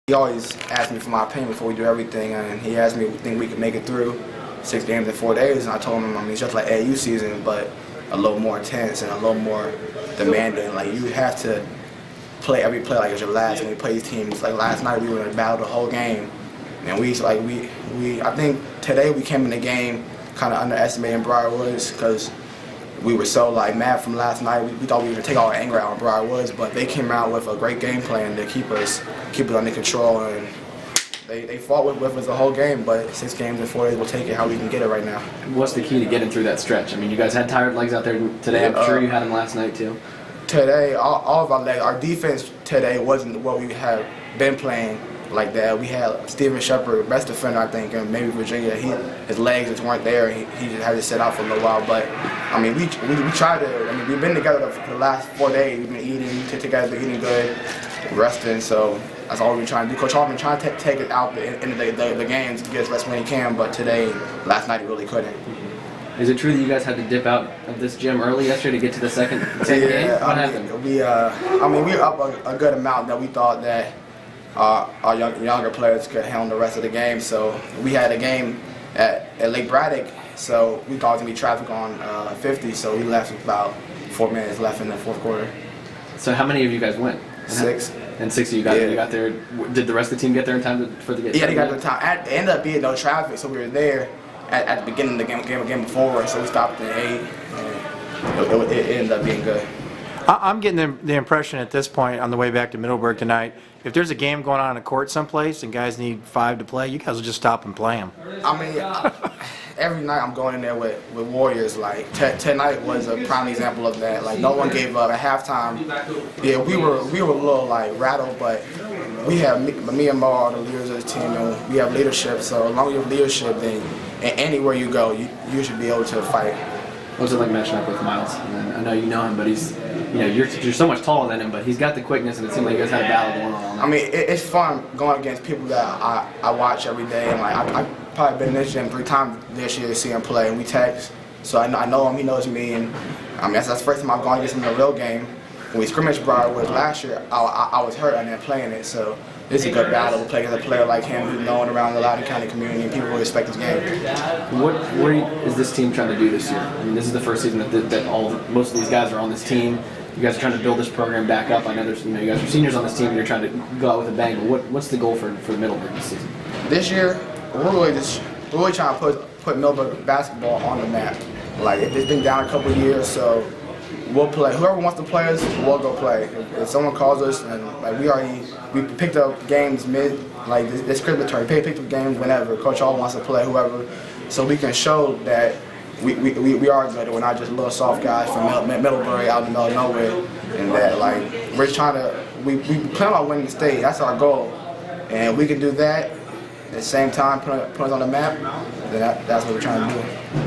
He always asks me for my opinion before we do everything, and he asked me if we think we could make it through 6 games in 4 days, and I told him, I mean, it's just like AAU season, but a little more intense and a little more demanding. Like, you have to play every play like it's your last when we play these teams. Like last night, we were in a battle the whole game, and I think today we came in the game kind of underestimating Briar because we were so mad from last night. We thought we were gonna take all our anger out on Briar Woods, but they came out with a great game plan to keep us under control, and they fought with us the whole game. But 6 games in 4 days, we'll take it how we can get it right now. What's the key to getting through that stretch? I mean, you guys had tired legs out there today. I'm sure you had them last night too. Today, all of our legs. Our defense today wasn't what we have been playing like that. We had Steven Shepard, best defender I think, and maybe Virginia. His legs just weren't there. He just had to sit out for a little while. But I mean, we tried to. I mean, we've been together for the last 4 days. We've been eating together, eating good, resting. So that's all we're trying to do. Coach Hall been trying to take it out in the games, get as rest when he can. But today, last night, he really couldn't. Is it true that you guys had to dip out of this gym early yesterday to get to the second game? What happened? We were up a good amount that we thought that our younger players could handle the rest of the game. So we had a game at Lake Braddock, so we thought it was going to be traffic on 50, so we left with about 4 minutes left in the fourth quarter. So how many of you guys went? 6. And 6 of you got there. Did the rest of the team get there in time for the game? Yeah, they got there in time. It ended up being no traffic, so we were there at the beginning of the game before, so we stopped at 8, and it ended up being good. I'm getting the impression at this point on the way back to Middleburg tonight, if there's a game going on in a court someplace and guys need 5 to play, you guys will just stop and play them. I mean, every night I'm going in there with Warriors. Like tonight was a prime example of that. Like no one gave up at halftime. Yeah, we were a little rattled, but we have me and Mo are the leaders of the team, and we have leadership. So as long as you have leadership, then anywhere you go, you should be able to fight. What's it like matching up with Miles? And I know you know him, but you're so much taller than him, but he's got the quickness, and it seemed like you guys had a battle going on. I mean, it's fun going against people that I watch every day, and I've probably been in this gym 3 times this year to see him play, and we text. So I know him, he knows me, and I mean that's the first time I've gone against him in a real game. When we scrimmaged Briar Woods last year, I was hurt and then playing it, so this is a good battle to play against a player like him who's known around the Loudoun County community, and people will respect his game. What is this team trying to do this year? I mean, this is the first season that most of these guys are on this team. You guys are trying to build this program back up. I know there's you guys are seniors on this team, and you're trying to go out with a bang. But what's the goal for Middleburg this season? This year, we're really trying to put Middleburg basketball on the map. Like it's been down a couple of years, so we'll play. Whoever wants to play us, we'll go play. If someone calls us, and we picked up games this Christmas term. We picked up games whenever Coach Hall wants to play whoever, so we can show that we are good. We're not just little soft guys from Middleburg out in the middle of nowhere, and that we're trying to we plan on winning the state. That's our goal, and we can do that at the same time put us on the map. Then that's what we're trying to do.